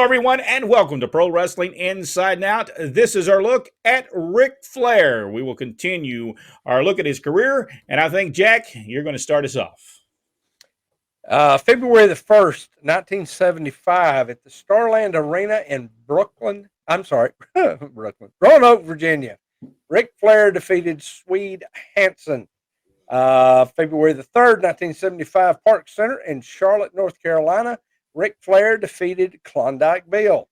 everyone, and welcome to Pro Wrestling Inside and Out. This is our look at Ric Flair. We will continue our look at his career, and I think, Jack, you're going to start us off. February the 1st, 1975, at the Starland Arena in Brooklyn. Roanoke, Virginia. Ric Flair defeated Swede Hansen. February the 3rd, 1975, Park Center in Charlotte, North Carolina. Ric Flair defeated Klondike Bill.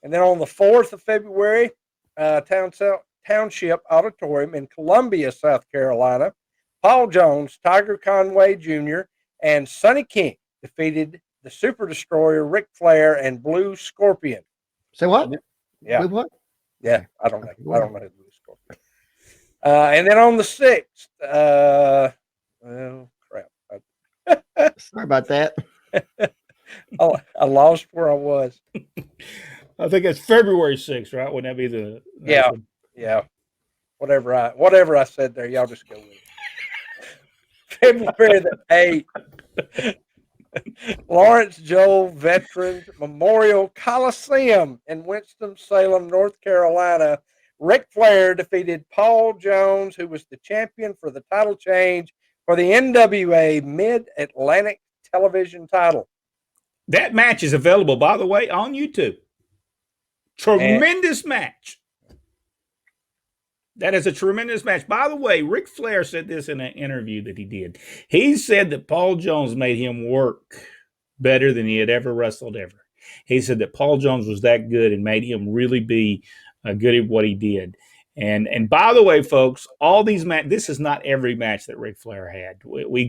And then on the 4th of February, Township Auditorium in Columbia, South Carolina, Paul Jones, Tiger Conway Jr., and Sonny King defeated the Super Destroyer, Ric Flair, and Blue Scorpion. Say what? Yeah. Blue what? Yeah, I don't know who Blue Scorpion. And then on the 6th, Sorry about that. I lost where I was. I think it's February 6th, right? Wouldn't that be the... Yeah. Whatever I said there, y'all just go with it. February the 8th, Lawrence Joel Veterans Memorial Coliseum in Winston-Salem, North Carolina. Ric Flair defeated Paul Jones, who was the champion for the title change for the NWA Mid-Atlantic television title. That match is available, by the way, on YouTube. Tremendous match. That is a tremendous match. By the way, Ric Flair said this in an interview that he did. He said that Paul Jones made him work better than he had ever wrestled ever. He said that Paul Jones was that good and made him really be good at what he did. And by the way, folks, all these this is not every match that Ric Flair had.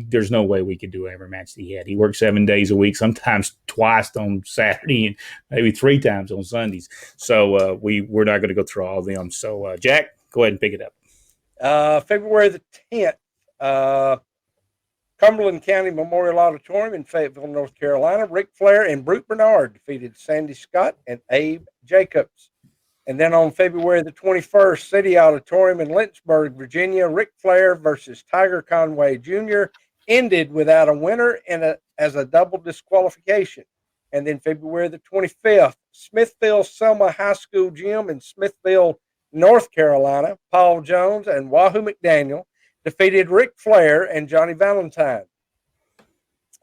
There's no way we could do every match that he had. He worked 7 days a week, sometimes twice on Saturday and maybe 3 times on Sundays. So we're not going to go through all of them. So Jack, go ahead and pick it up. February the 10th, Cumberland County Memorial Auditorium in Fayetteville, North Carolina. Ric Flair and Brute Bernard defeated Sandy Scott and Abe Jacobs. And then on February the 21st, City Auditorium in Lynchburg, Virginia, Ric Flair versus Tiger Conway Jr. ended without a winner as a double disqualification. And then February the 25th, Smithville Selma High School Gym in Smithville, North Carolina, Paul Jones and Wahoo McDaniel defeated Ric Flair and Johnny Valentine.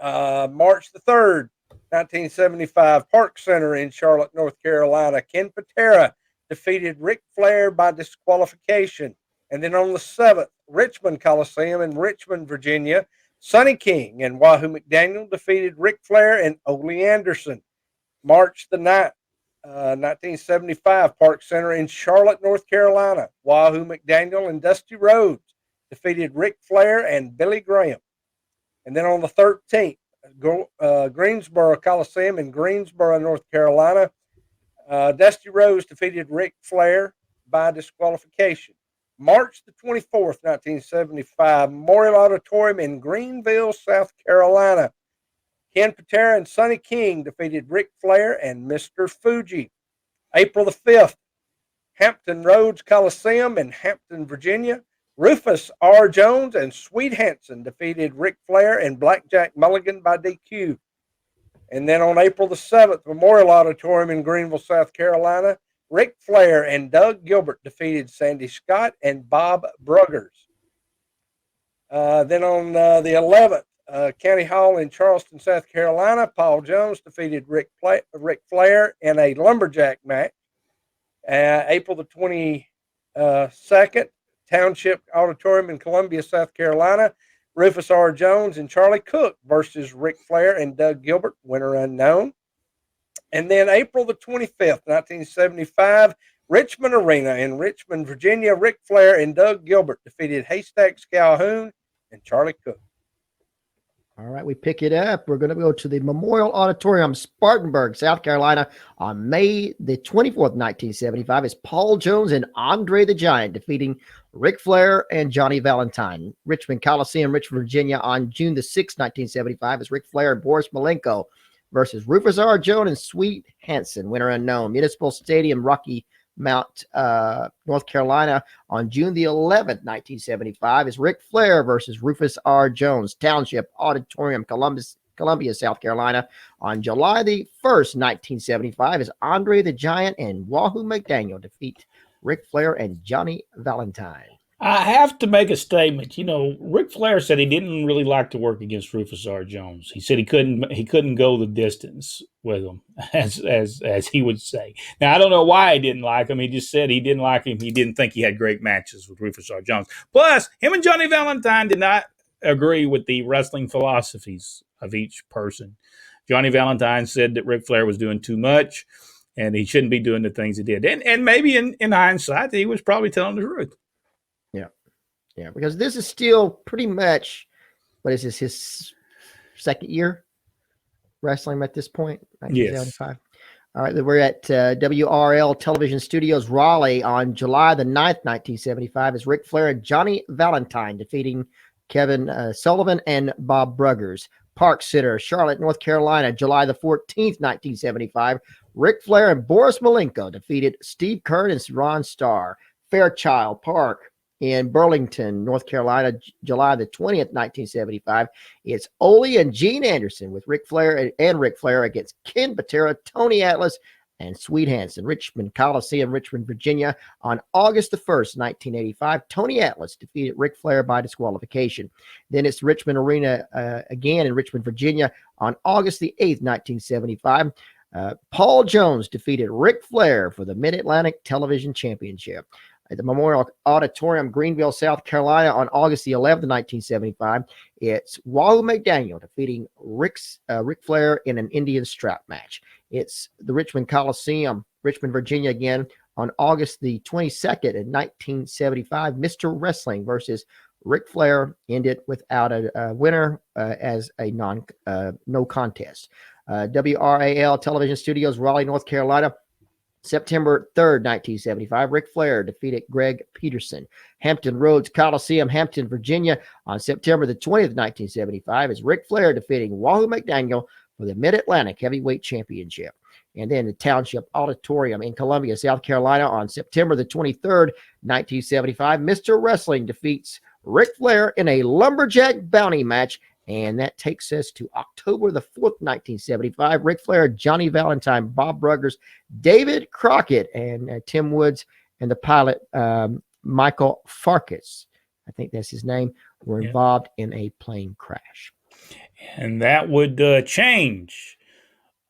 March the 3rd, 1975, Park Center in Charlotte, North Carolina, Ken Patera defeated Ric Flair by disqualification. And then on the 7th, Richmond Coliseum in Richmond, Virginia, Sonny King and Wahoo McDaniel defeated Ric Flair and Ole Anderson. March the 9th, 1975, Park Center in Charlotte, North Carolina, Wahoo McDaniel and Dusty Rhodes defeated Ric Flair and Billy Graham. And then on the 13th, Greensboro Coliseum in Greensboro, North Carolina, Dusty Rhodes defeated Ric Flair by disqualification. March the 24th, 1975, Memorial Auditorium in Greenville, South Carolina. Ken Patera and Sonny King defeated Ric Flair and Mr. Fuji. April the 5th, Hampton Roads Coliseum in Hampton, Virginia. Rufus R. Jones and Swede Hansen defeated Ric Flair and Blackjack Mulligan by DQ. And then on April the 7th, Memorial Auditorium in Greenville, South Carolina, Ric Flair and Doug Gilbert defeated Sandy Scott and Bob Bruggers. Then on the 11th, County Hall in Charleston, South Carolina, Paul Jones defeated Ric Flair in a lumberjack match. April the 22nd, Township Auditorium in Columbia, South Carolina, Rufus R. Jones and Charlie Cook versus Ric Flair and Doug Gilbert, winner unknown. And then April the 25th, 1975, Richmond Arena in Richmond, Virginia, Ric Flair and Doug Gilbert defeated Haystacks Calhoun and Charlie Cook. All right, we pick it up. We're going to go to the Memorial Auditorium, Spartanburg, South Carolina, on May the 24th, 1975, as Paul Jones and Andre the Giant defeating Ric Flair and Johnny Valentine. Richmond Coliseum, Richmond, Virginia, on June the 6th, 1975, as Ric Flair and Boris Malenko versus Rufus R. Jones and Swede Hansen, winner unknown. Municipal Stadium, Rocky Mount, North Carolina, on June the 11th, 1975, is Ric Flair versus Rufus R. Jones. Township Auditorium, Columbus, Columbia, South Carolina, on July the 1st, 1975, as Andre the Giant and Wahoo McDaniel defeat Ric Flair and Johnny Valentine. I have to make a statement. You know, Ric Flair said he didn't really like to work against Rufus R. Jones. He said he couldn't go the distance with him, as he would say. Now I don't know why he didn't like him. He just said he didn't like him. He didn't think he had great matches with Rufus R. Jones. Plus, him and Johnny Valentine did not agree with the wrestling philosophies of each person. Johnny Valentine said that Ric Flair was doing too much, and he shouldn't be doing the things he did. And maybe in hindsight, he was probably telling the truth. Yeah, because this is still pretty much, what is this, his second year wrestling at this point? 1975. Yes. All right, we're at WRL Television Studios, Raleigh, on July the 9th, 1975, as Ric Flair and Johnny Valentine defeating Kevin Sullivan and Bob Bruggers. Park Center, Charlotte, North Carolina, July the 14th, 1975, Ric Flair and Boris Malenko defeated Steve Kern and Ron Starr. Fairchild Park in Burlington, North Carolina, July the 20th, 1975. It's Ole and Gene Anderson with Ric Flair against Ken Patera, Tony Atlas, and Sweet Hansen. Richmond Coliseum, Richmond, Virginia, on August the 1st, 1985. Tony Atlas defeated Ric Flair by disqualification. Then it's Richmond Arena again in Richmond, Virginia, on August the 8th, 1975. Paul Jones defeated Ric Flair for the Mid-Atlantic Television Championship. At the Memorial Auditorium, Greenville, South Carolina, on August the 11th, 1975, it's Wahoo McDaniel defeating Ric Flair in an Indian strap match. It's the Richmond Coliseum, Richmond, Virginia, again, on August the 22nd, in 1975. Mr. Wrestling versus Ric Flair ended without a winner as a no contest. WRAL Television Studios, Raleigh, North Carolina, September 3rd, 1975, Ric Flair defeated Greg Peterson. Hampton Roads Coliseum, Hampton, Virginia, on September the 20th, 1975, is Ric Flair defeating Wahoo McDaniel for the Mid-Atlantic Heavyweight Championship. And then the Township Auditorium in Columbia, South Carolina, on September the 23rd, 1975, Mr. Wrestling defeats Ric Flair in a lumberjack bounty match. And that takes us to October the 4th, 1975. Ric Flair, Johnny Valentine, Bob Bruggers, David Crockett, and Tim Woods, and the pilot, Michael Farkas, I think that's his name, were involved in a plane crash. And that would change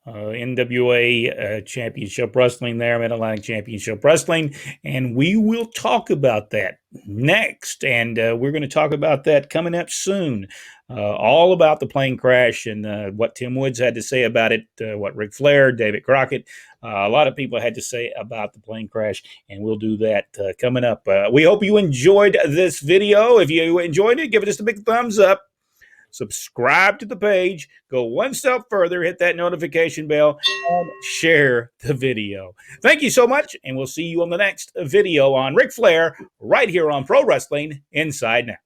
NWA Championship Wrestling there, Mid-Atlantic Championship Wrestling. And we will talk about that next. And we're going to talk about that coming up soon. All about the plane crash and what Tim Woods had to say about it, what Ric Flair, David Crockett, a lot of people had to say about the plane crash, and we'll do that coming up. We hope you enjoyed this video. If you enjoyed it, give it just a big thumbs up. Subscribe to the page. Go one step further, hit that notification bell, and share the video. Thank you so much, and we'll see you on the next video on Ric Flair right here on Pro Wrestling Inside Now.